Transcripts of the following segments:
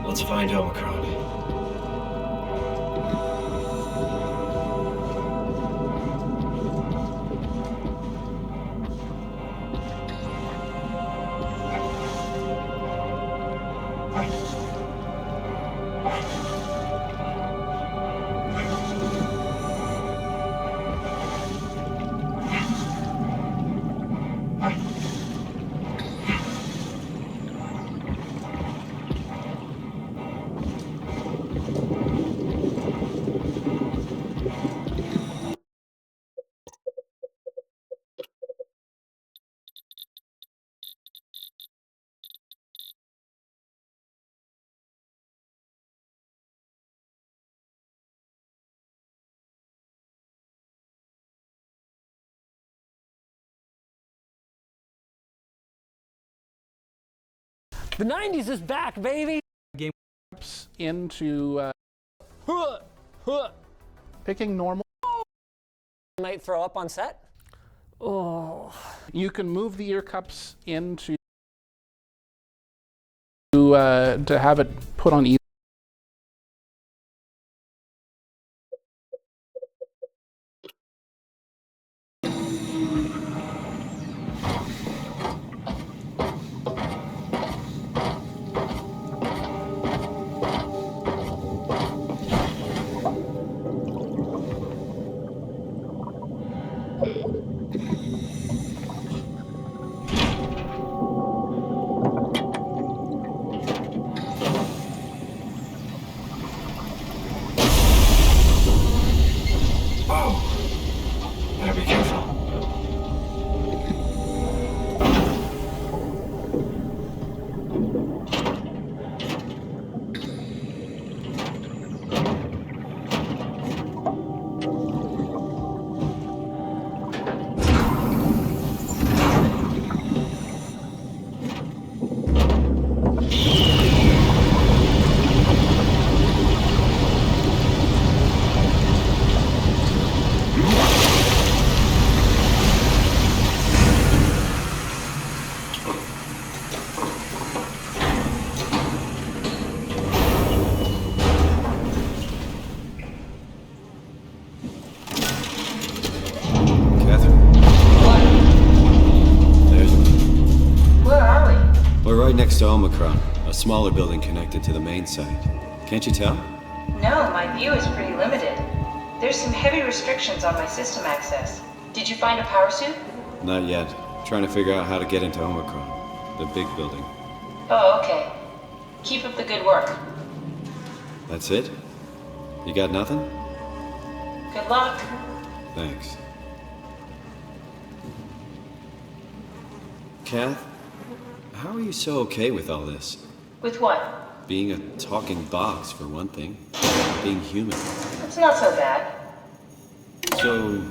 Let's find Omicron. The 90s is back, baby! Game into picking normal. I might throw up on set. Oh. You can move the ear cups into to have it put on either. Better be careful. Right next to Omicron, a smaller building connected to the main site. Can't you tell? No, my view is pretty limited. There's some heavy restrictions on my system access. Did you find a power suit? Not yet. Trying to figure out how to get into Omicron, the big building. Oh, okay. Keep up the good work. That's it? You got nothing? Good luck. Thanks. Kath? How are you so okay with all this? With what? Being a talking box, for one thing. Being human. It's not so bad. So,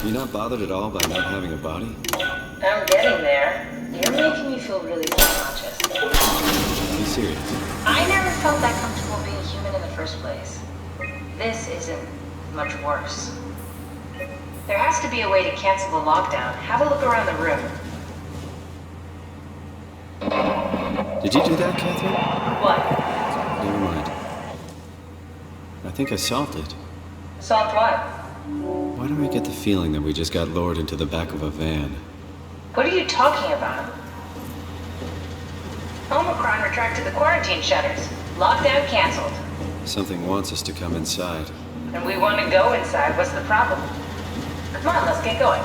you're not bothered at all by not having a body? I'm getting there. You're making me feel really self-conscious. Be serious. I never felt that comfortable being human in the first place. This isn't much worse. There has to be a way to cancel the lockdown. Have a look around the room. Did you do that, Catherine? What? Never mind. I think I solved it. Solved what? Why do I get the feeling that we just got lured into the back of a van? What are you talking about? Omicron retracted the quarantine shutters. Lockdown canceled. Something wants us to come inside. And we want to go inside. What's the problem? Come on, let's get going.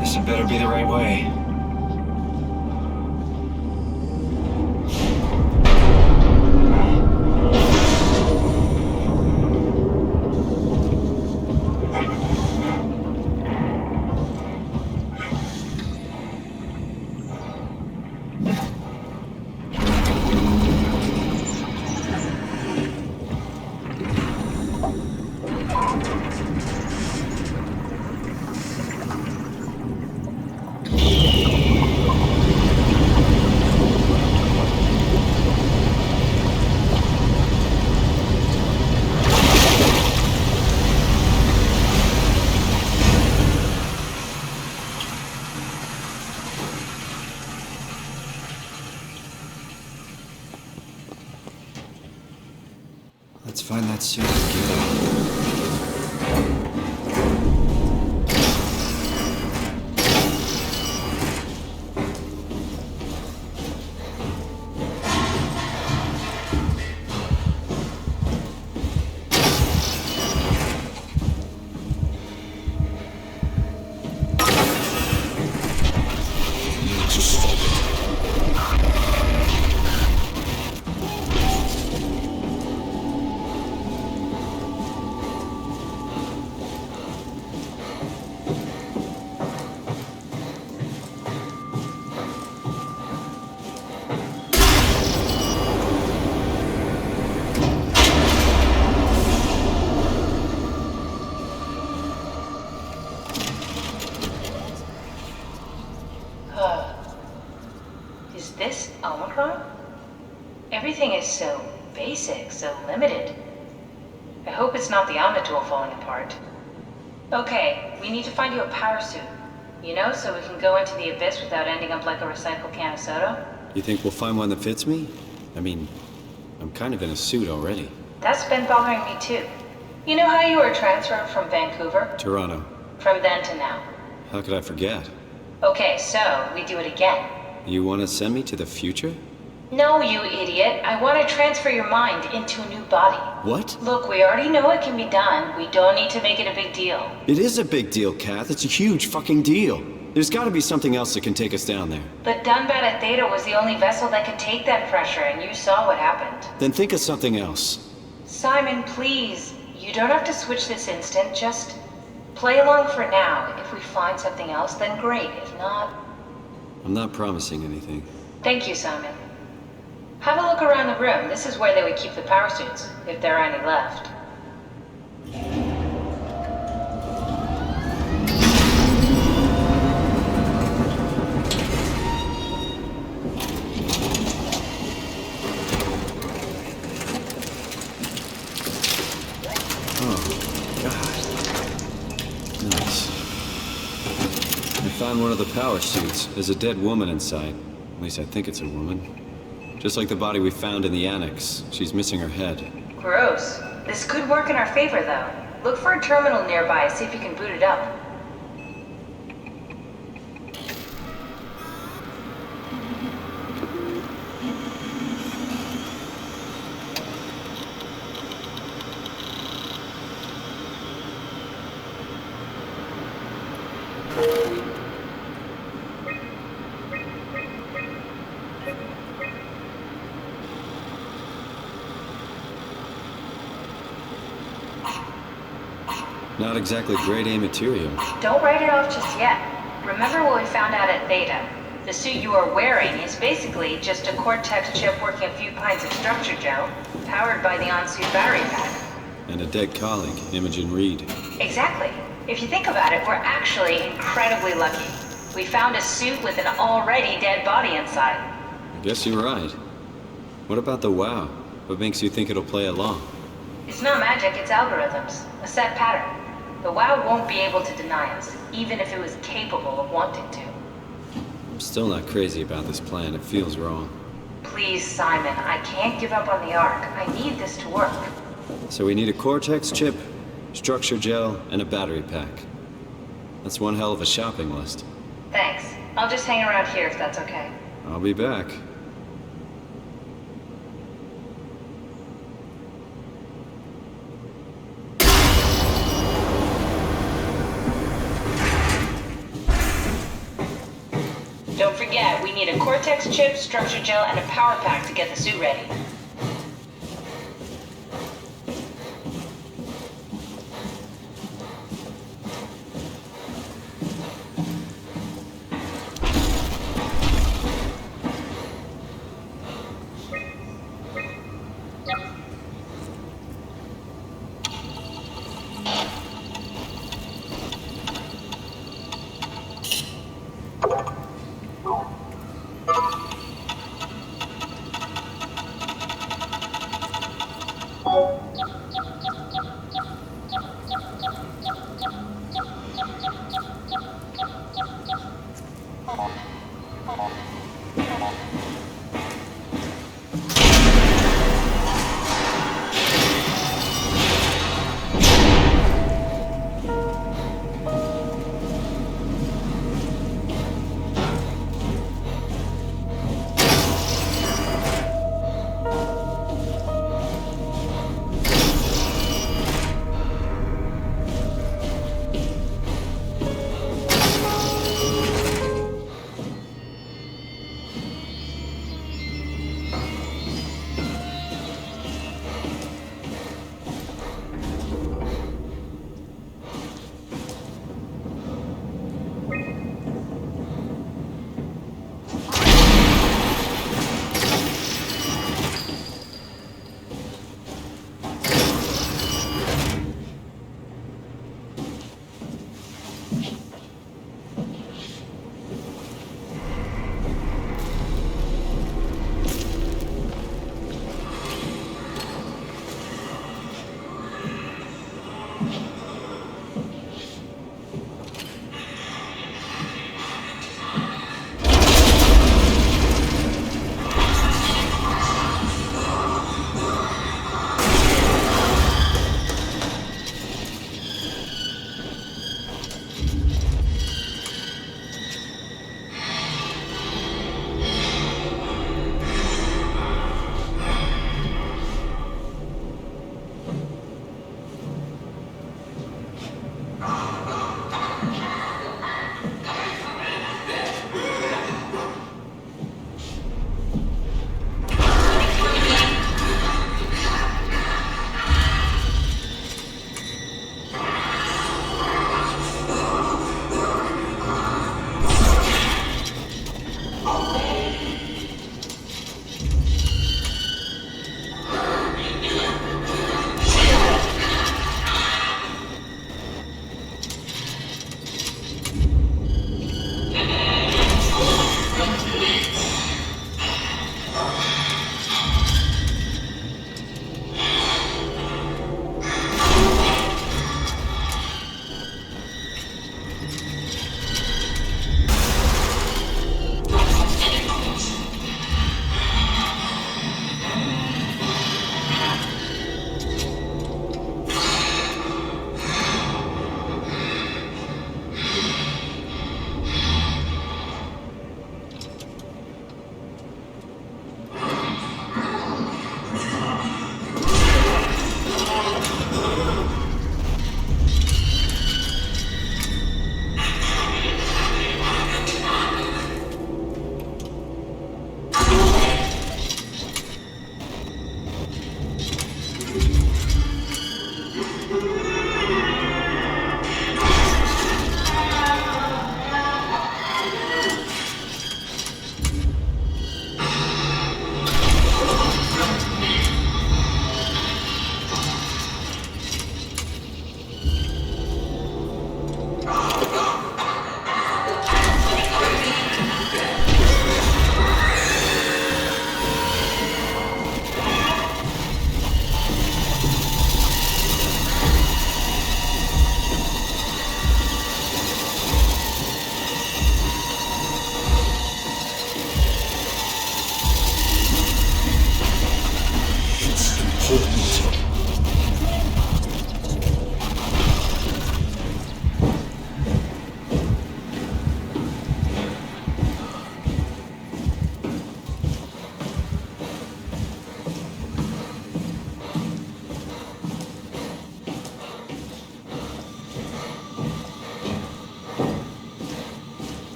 This had better be the right way. Let's find that suit and get out. Is this Omicron? Everything is so basic, so limited. I hope it's not the Omnitool falling apart. Okay, we need to find you a power suit. You know, so we can go into the abyss without ending up like a recycled can of soda. You think we'll find one that fits me? I mean, I'm kind of in a suit already. That's been bothering me too. You know how you were transferred from Vancouver? Toronto. From then to now. How could I forget? Okay, so we do it again. You want to send me to the future? No, you idiot. I want to transfer your mind into a new body. What? Look, we already know it can be done. We don't need to make it a big deal. It is a big deal, Kath. It's a huge fucking deal. There's got to be something else that can take us down there. But Dunbat at Theta was the only vessel that could take that pressure, and you saw what happened. Then think of something else. Simon, please. You don't have to switch this instant. Just play along for now. If we find something else, then great. If not... I'm not promising anything. Thank you, Simon. Have a look around the room. This is where they would keep the power suits, if there are any left. Found one of the power suits. There's a dead woman inside. At least I think it's a woman. Just like the body we found in the annex. She's missing her head. Gross. This could work in our favor, though. Look for a terminal nearby, see if you can boot it up. Not exactly grade A material. Don't write it off just yet. Remember what we found out at Theta? The suit you are wearing is basically just a Cortex chip working a few pints of structure gel, powered by the on-suit battery pack. And a dead colleague, Imogen Reed. Exactly. If you think about it, we're actually incredibly lucky. We found a suit with an already dead body inside. I guess you're right. What about the WoW? What makes you think it'll play along? It's not magic, it's algorithms. A set pattern. The WoW won't be able to deny us, even if it was capable of wanting to. I'm still not crazy about this plan. It feels wrong. Please, Simon, I can't give up on the Ark. I need this to work. So we need a Cortex chip, structure gel, and a battery pack. That's one hell of a shopping list. Thanks. I'll just hang around here if that's okay. I'll be back. Don't forget, we need a Cortex chip, structure gel, and a power pack to get the suit ready.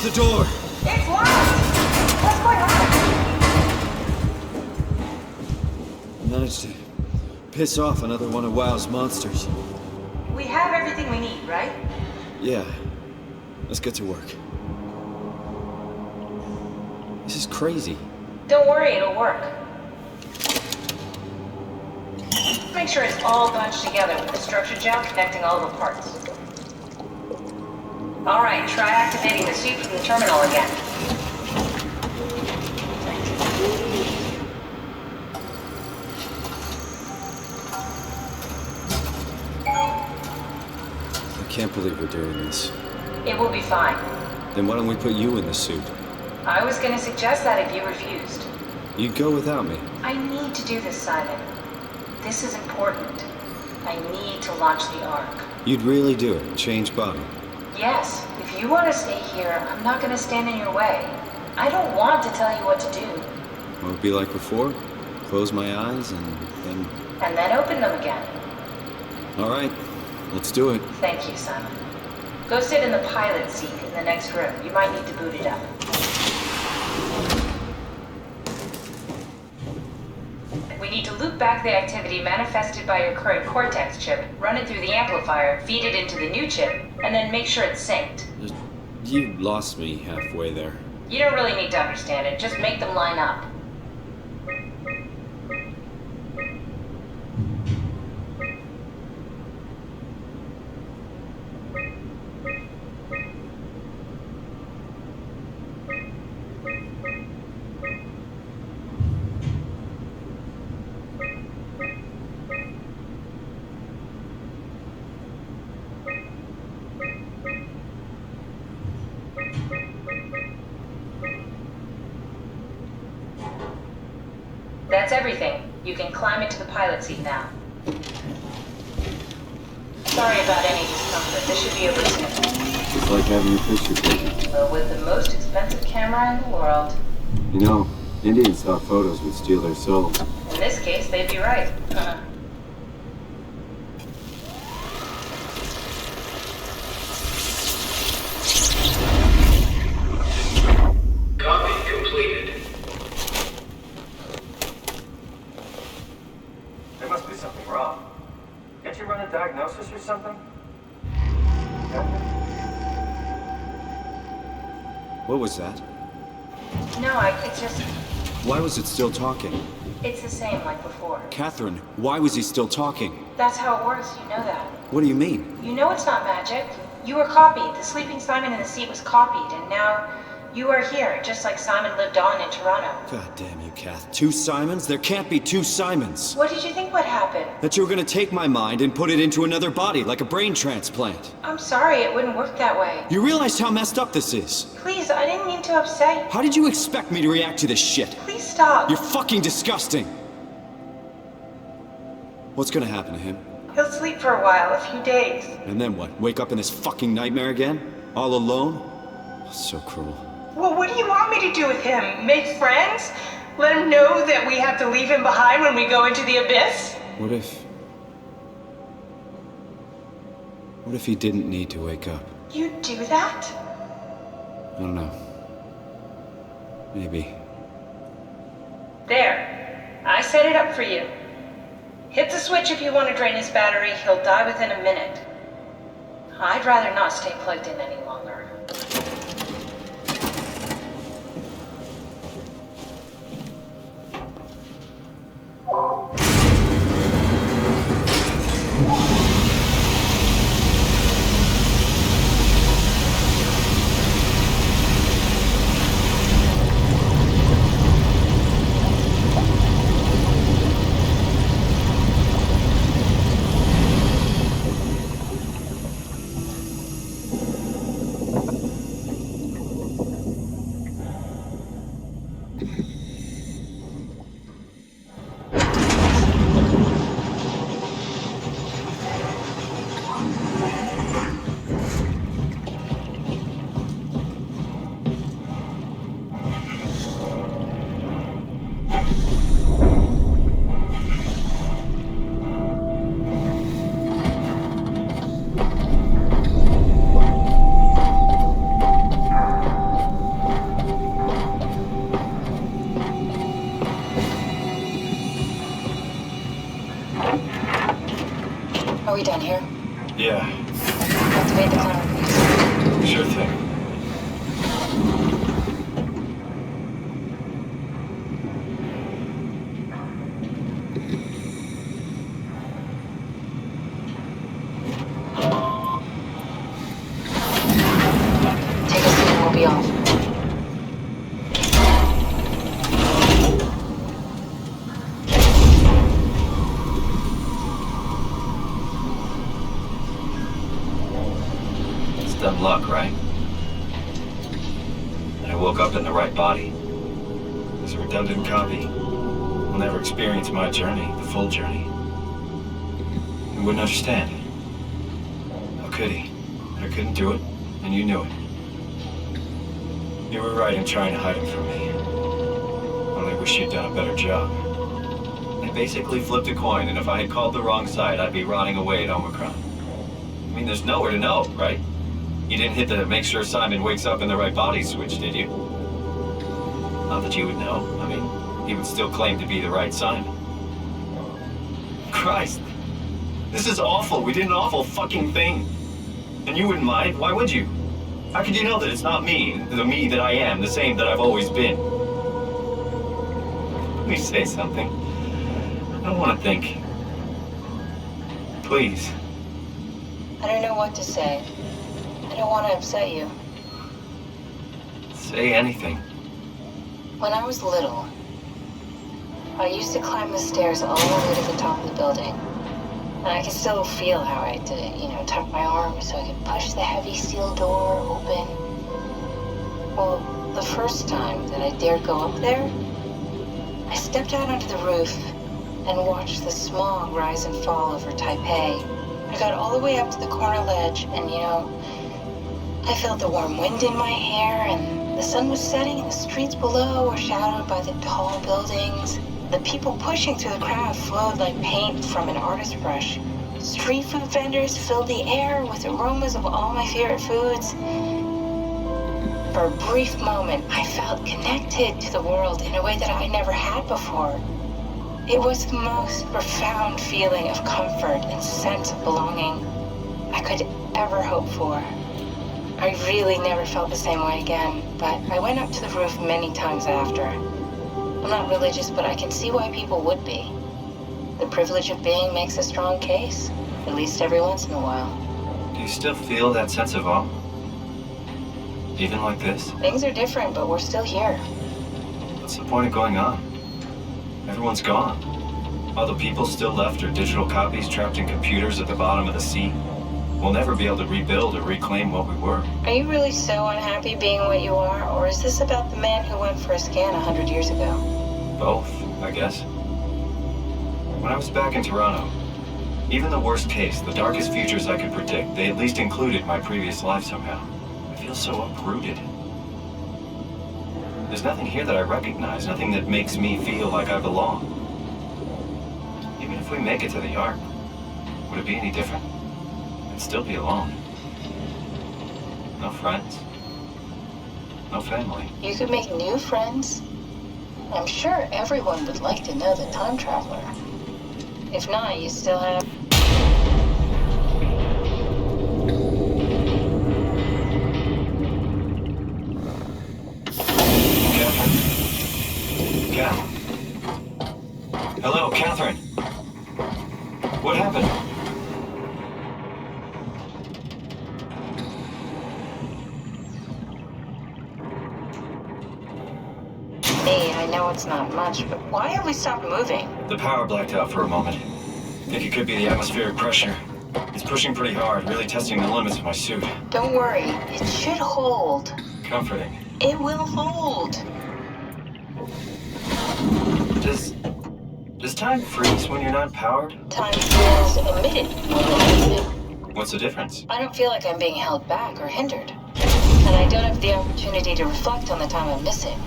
the door! It's locked! What's going on? Managed to piss off another one of WoW's monsters. We have everything we need, right? Yeah. Let's get to work. This is crazy. Don't worry, it'll work. Make sure it's all bunched together with the structure gel connecting all the parts. Alright, try activating the suit from the terminal again. I can't believe we're doing this. It will be fine. Then why don't we put you in the suit? I was gonna suggest that if you refused. You'd go without me. I need to do this, Simon. This is important. I need to launch the Ark. You'd really do it? Change body? Yes. If you want to stay here, I'm not gonna stand in your way. I don't want to tell you what to do. Won't it be like before? Close my eyes and then... And then open them again. Alright, let's do it. Thank you, Simon. Go sit in the pilot seat in the next room. You might need to boot it up. We need to loop back the activity manifested by your current Cortex chip, run it through the amplifier, feed it into the new chip, and then make sure it's synced. You lost me halfway there. You don't really need to understand it, just make them line up. That's everything. You can climb into the pilot seat now. Sorry about any discomfort. This should be over soon. It's like having your picture taken. But with the most expensive camera in the world. You know, Indians thought photos would steal their souls. In this case, they'd be right. Copy completed. There must be something wrong. Can't you run a diagnosis or something? What was that? No, it's just... Why was it still talking? It's the same like before. Catherine, why was he still talking? That's how it works, you know that. What do you mean? You know it's not magic. You were copied. The sleeping Simon in the seat was copied, and now you are here, just like Simon lived on in Toronto. God damn you, Kath. 2 Simons? There can't be 2 Simons. What did you think would happen? That you were gonna take my mind and put it into another body, like a brain transplant. I'm sorry, it wouldn't work that way. You realize how messed up this is? Please, I didn't mean to upset you. How did you expect me to react to this shit? Please stop. You're fucking disgusting. What's gonna happen to him? He'll sleep for a while, a few days. And then what? Wake up in this fucking nightmare again? All alone? So cruel. Well, what do you want me to do with him? Make friends? Let him know that we have to leave him behind when we go into the abyss? What if he didn't need to wake up? You'd do that? I don't know. Maybe. There. I set it up for you. Hit the switch if you want to drain his battery. He'll die within a minute. I'd rather not stay plugged in any longer. Are we done here? Yeah, Activate the counter, please. sure thing. Take a seat and we'll be off. It's dumb luck, right? And I woke up in the right body. As a redundant copy, will never experience my journey, the full journey. He wouldn't understand. How could he? I couldn't do it, and you knew it. You were right in trying to hide him from me. Only wish you'd done a better job. I basically flipped a coin, and if I had called the wrong side, I'd be rotting away at Omicron. I mean, there's nowhere to know, right? You didn't hit the make sure Simon wakes up in the right body switch, did you? Not that you would know. I mean, he would still claim to be the right Simon. Christ. This is awful. We did an awful fucking thing. And you wouldn't mind? Why would you? How could you know that it's not me, the me that I am, the same that I've always been? Please say something. I don't want to think. Please. I don't know what to say. I don't want to upset you. Say anything. When I was little, I used to climb the stairs all the way to the top of the building. And I can still feel how I had to, tuck my arm so I could push the heavy steel door open. Well, the first time that I dared go up there, I stepped out onto the roof and watched the smog rise and fall over Taipei. I got all the way up to the corner ledge and, I felt the warm wind in my hair and the sun was setting and the streets below were shadowed by the tall buildings. The people pushing through the crowd flowed like paint from an artist's brush. Street food vendors filled the air with aromas of all my favorite foods. For a brief moment, I felt connected to the world in a way that I never had before. It was the most profound feeling of comfort and sense of belonging I could ever hope for. I really never felt the same way again, but I went up to the roof many times after. I'm not religious, but I can see why people would be. The privilege of being makes a strong case, at least every once in a while. Do you still feel that sense of awe? Even like this? Things are different, but we're still here. What's the point of going on? Everyone's gone. All the people still left are digital copies trapped in computers at the bottom of the sea. We'll never be able to rebuild or reclaim what we were. Are you really so unhappy being what you are, or is this about the man who went for a scan 100 years ago? Both, I guess. When I was back in Toronto, even the worst case, the darkest futures I could predict, they at least included my previous life somehow. I feel so uprooted. There's nothing here that I recognize, nothing that makes me feel like I belong. Even if we make it to the Ark, would it be any different? I'd still be alone. No friends. No family. You could make new friends. I'm sure everyone would like to know the time traveler. If not, you still have... Catherine? Hello, Catherine. What happened? Hey, I know it's not much, but why have we stopped moving? The power blacked out for a moment. Think it could be the atmospheric pressure. It's pushing pretty hard, really testing the limits of my suit. Don't worry, it should hold. Comforting. It will hold. Does time freeze when you're not powered? Time feels emitted when we're moving. What's the difference? I don't feel like I'm being held back or hindered. And I don't have the opportunity to reflect on the time I'm missing.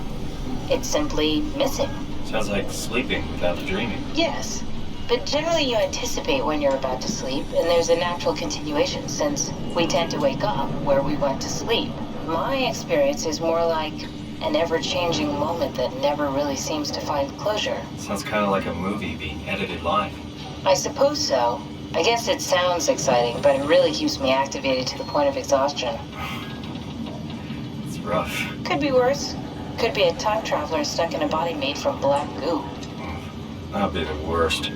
It's simply missing. Sounds like sleeping without dreaming. Yes, but generally you anticipate when you're about to sleep, and there's a natural continuation since we tend to wake up where we went to sleep. My experience is more like an ever-changing moment that never really seems to find closure. Sounds kind of like a movie being edited live. I suppose so. I guess it sounds exciting, but it really keeps me activated to the point of exhaustion. It's rough. Could be worse. Could be a time traveler stuck in a body made from black goo. That'd be the worst.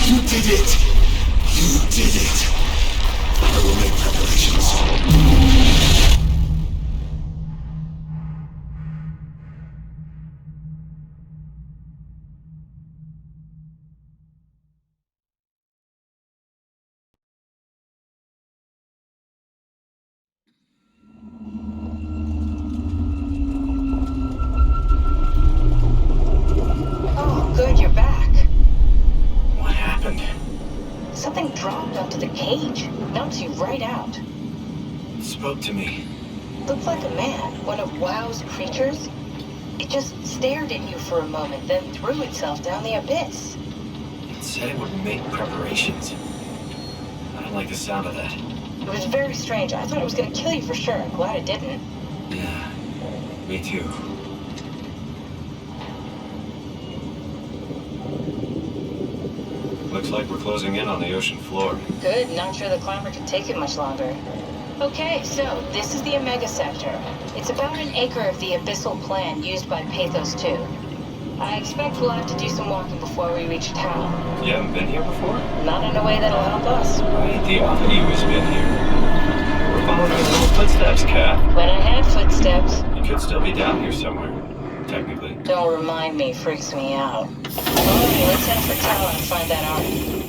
You did it! You did it! I will make preparations. the cage. Knocks you right out. It spoke to me. Looked like a man, one of WoW's creatures. It just stared at you for a moment, then threw itself down the abyss. It said it would make preparations. I don't like the sound of that. It was very strange. I thought it was going to kill you for sure. I'm glad it didn't. Yeah, me too. Looks like we're closing in on the ocean floor. Good. Not sure the climber can take it much longer. Okay, so this is the Omega Sector. It's about an acre of the abyssal plan used by PATHOS-II. I expect we'll have to do some walking before we reach town. You haven't been here before? Not in a way that'll help us. Right, the Omni's been here. We're following his little footsteps, Kat. When I had footsteps. You could still be down here somewhere, technically. Don't remind me, freaks me out. Alright, let's head for town and find that arm.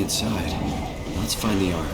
inside. Let's find the Ark.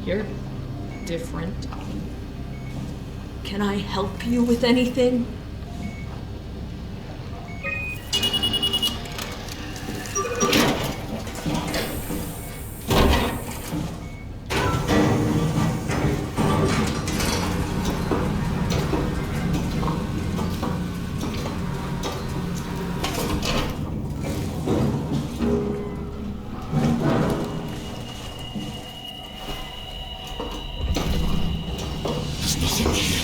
You're different. Can I help you with anything? There's nothing here.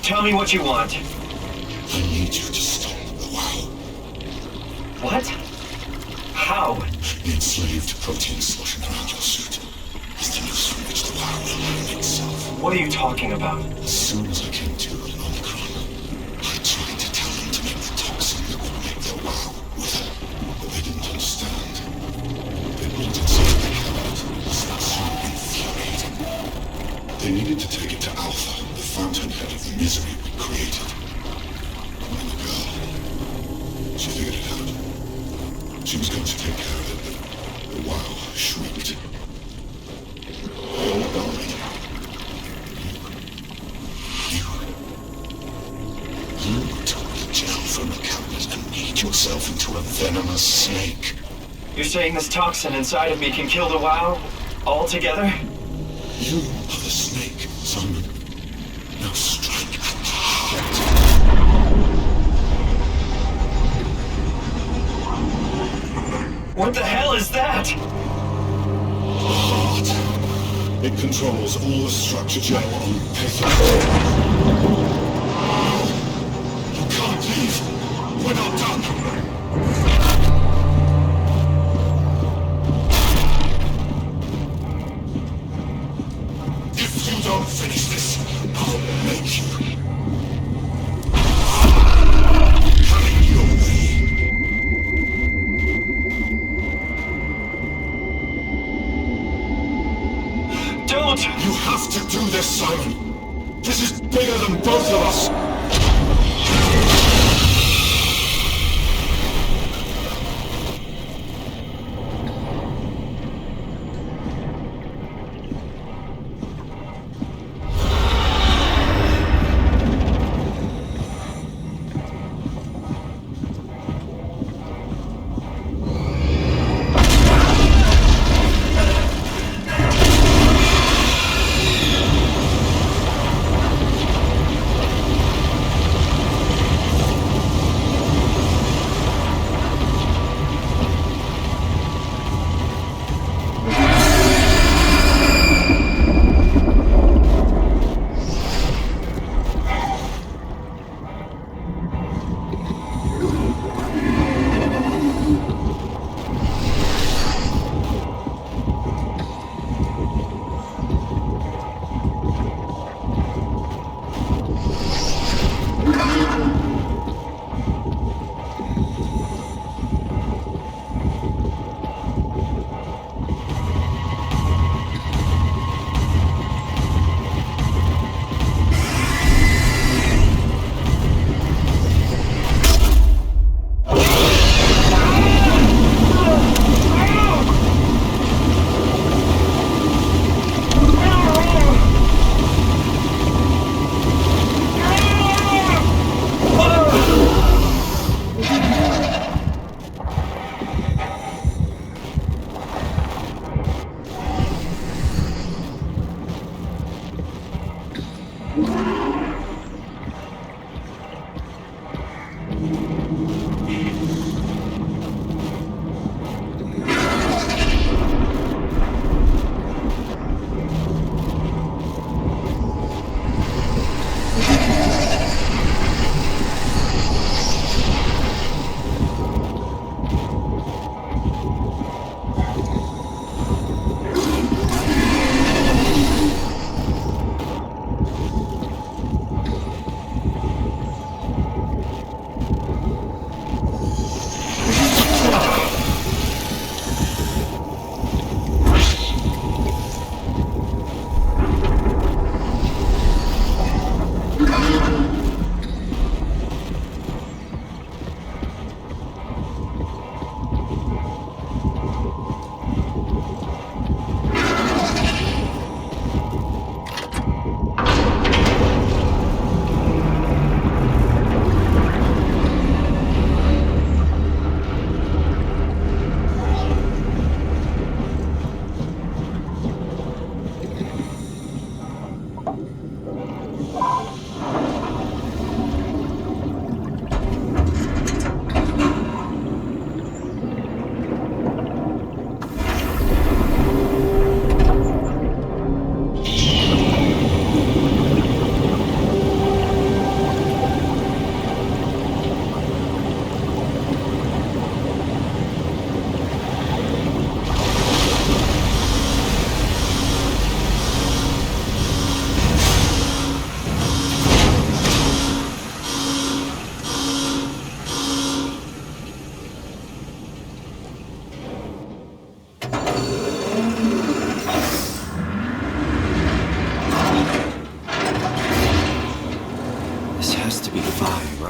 Tell me what you want. I need you to stop the WoW. What? How? The enslaved protein sloshing around your suit is the noose from which the WoW will learn itself. What are you talking about? As soon as I came to in Omicron, I tried to tell them to make the toxin that would make their WoW wither, but they didn't understand. They wanted something they cannot. That's so infuriating. They needed to take it to Alpha, the fountainhead of the misery we created. And the girl, she figured it out. She was going to take care of it, but the WoW shrieked. They all died. You took the gel from the cabinet and made yourself into a venomous snake. You're saying this toxin inside of me can kill the WoW altogether? You are the snake, Simon. Now strike at the heart. What the hell is that? The heart. It controls all the structure gel on PATHOS-II. You can't leave. We're not done. If you don't finish this, I'll make you. Coming your way. Don't! You have to do this, Simon. This is bigger than both of us.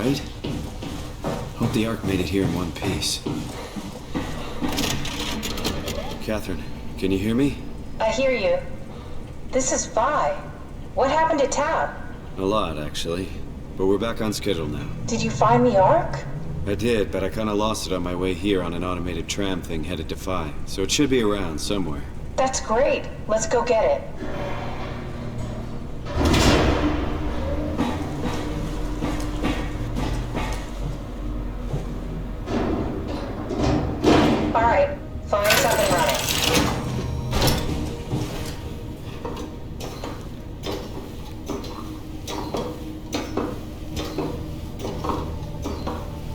right? Hope the Ark made it here in one piece. Catherine, can you hear me? I hear you. This is Vi. What happened to Tab? A lot, actually. But we're back on schedule now. Did you find the Ark? I did, but I kinda lost it on my way here on an automated tram thing headed to Phi. So it should be around somewhere. That's great. Let's go get it. All right, Phi's up and running.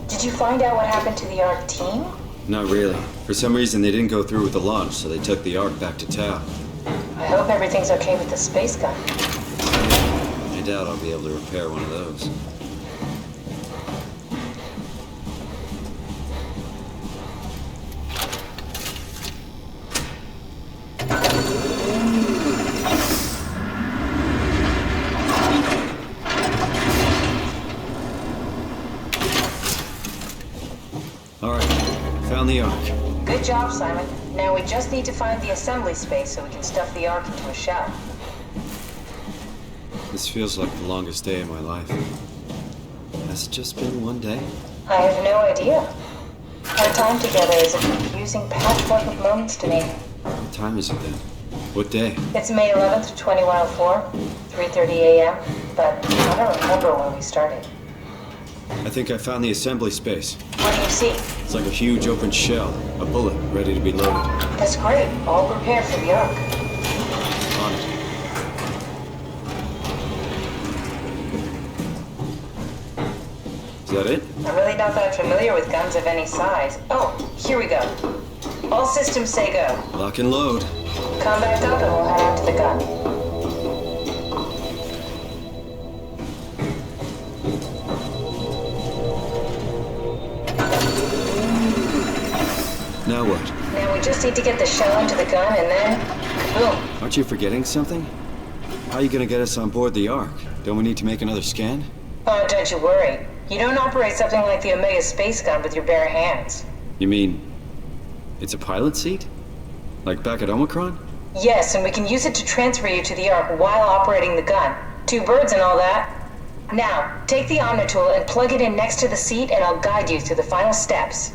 Did you find out what happened to the Ark team? Not really. For some reason, they didn't go through with the launch, so they took the Ark back to Tau. I hope everything's okay with the space gun. I doubt I'll be able to repair one of those. Found the Ark. Good job, Simon. Now we just need to find the assembly space so we can stuff the Ark into a shell. This feels like the longest day of my life. Has it just been one day? I have no idea. Our time together is a confusing patchwork of moments to me. What time is it then? What day? It's May 11th, 2104, 3:30 a.m., but I don't remember when we started. I think I found the assembly space. What do you see? It's like a huge open shell, a bullet ready to be loaded. That's great. All prepared for the Ark. On it. Is that it? I'm really not that familiar with guns of any size. Oh, here we go. All systems say go. Lock and load. Come back up and we'll head out to the gun. Now what? Now we just need to get the shell into the gun and then, boom. Aren't you forgetting something? How are you gonna get us on board the Ark? Don't we need to make another scan? Oh, don't you worry. You don't operate something like the Omega space gun with your bare hands. You mean, it's a pilot seat? Like back at Omicron? Yes, and we can use it to transfer you to the Ark while operating the gun. 2 birds and all that. Now, take the Omnitool and plug it in next to the seat and I'll guide you through the final steps.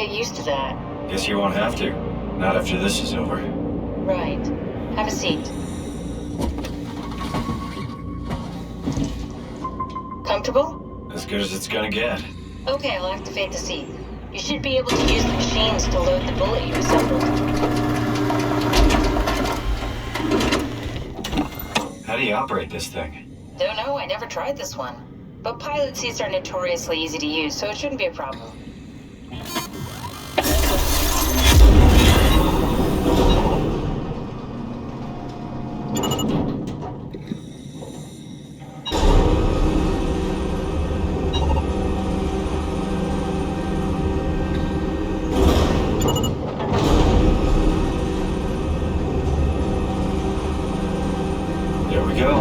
get used to that. Guess you won't have to. Not after this is over. Right. Have a seat. Comfortable? As good as it's gonna get. Okay, I'll activate the seat. You should be able to use the machines to load the bullet you assembled. How do you operate this thing? Don't know, I never tried this one. But pilot seats are notoriously easy to use, so it shouldn't be a problem. There we go.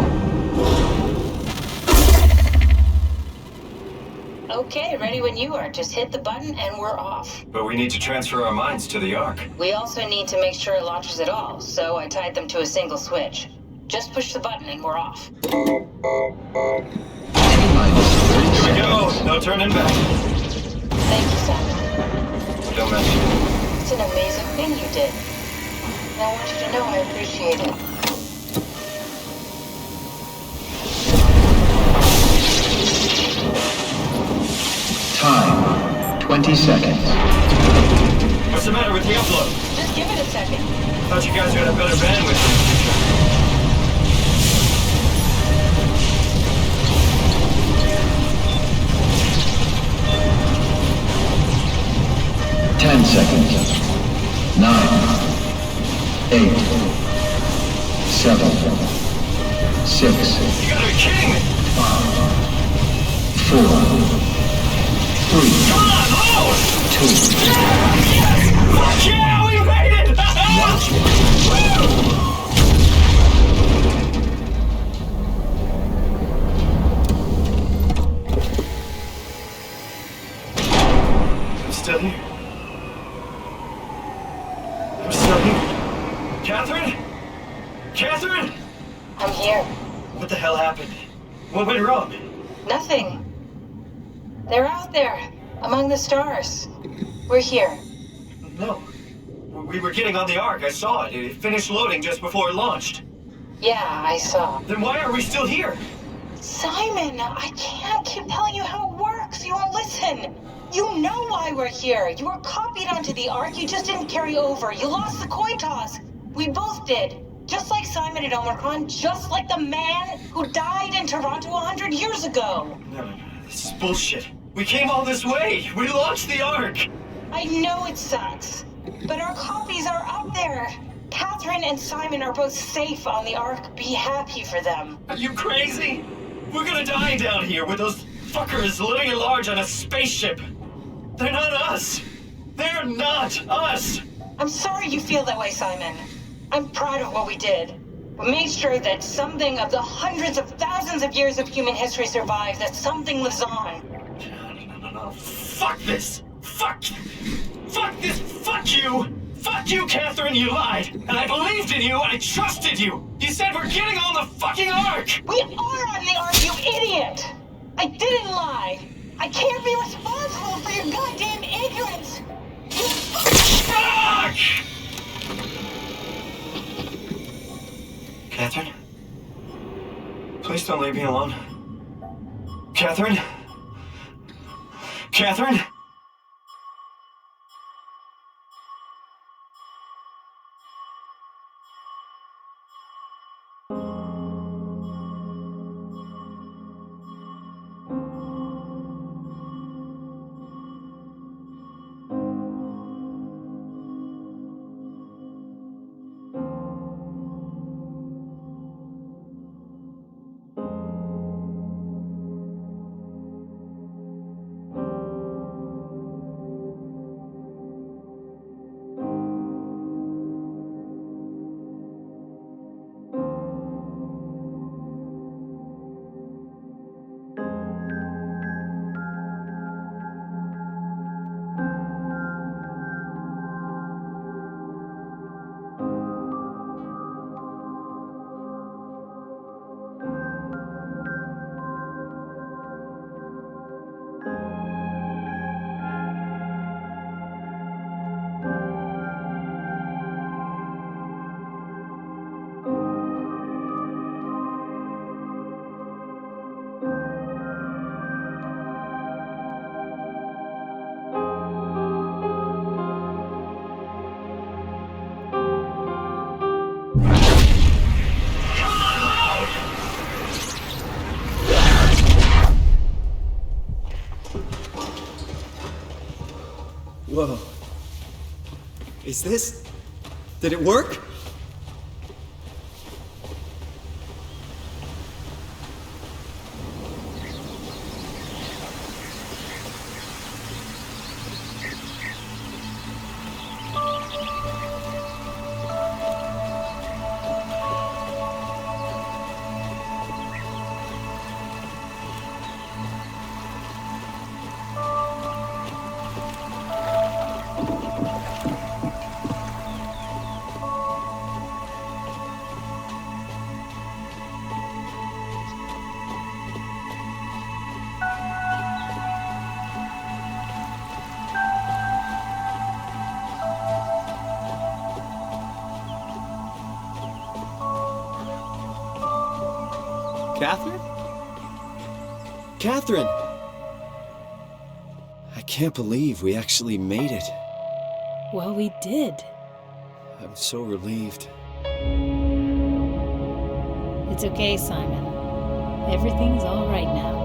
Okay, ready when you are. Just hit the button and we're off. But we need to transfer our minds to the Ark. We also need to make sure it launches at all, so I tied them to a single switch. Just push the button and we're off. Here we go. No turning back. Thank you, Simon. Don't mention it. It's an amazing thing you did. And I want you to know I appreciate it. Time, 20 seconds. What's the matter with the upload? Just give it a second. Thought you guys would have better bandwidth. 10 seconds. 9, 8, 7, 6, You gotta be kidding me! 4, 3, Come on, load! 2, Yes! Fuck yeah, we made it! I'm still here. I'm still here. Catherine? Catherine? I'm here. What the hell happened? What went wrong? Nothing. They're out there, among the stars. We're here. No. We were getting on the Ark. I saw it. It finished loading just before it launched. Yeah, I saw. Then why are we still here? Simon, I can't keep telling you how it works. You won't listen. You know why we're here. You were copied onto the Ark. You just didn't carry over. You lost the coin toss. We both did. Just like Simon at Omicron, just like the man who died in Toronto 100 years ago. No. This is bullshit. We came all this way. We launched the Ark. I know it sucks, but our copies are up there. Catherine and Simon are both safe on the Ark. Be happy for them. Are you crazy? We're gonna die down here with those fuckers living at large on a spaceship. They're not us. They're not us. I'm sorry you feel that way, Simon. I'm proud of what we did. We made sure that something of the hundreds of thousands of years of human history survives, that something lives on. No. Fuck this. Fuck this. Fuck you. Fuck you, Catherine. You lied. And I believed in you. I trusted you. You said we're getting on the fucking Ark. We are on the Ark, you idiot! I didn't lie. I can't be responsible for your goddamn ignorance. You Fuck! Catherine? Please don't leave me alone. Catherine? Catherine? Whoa. Is this... Did it work? Catherine? Catherine! I can't believe we actually made it. Well, we did. I'm so relieved. It's okay, Simon. Everything's all right now.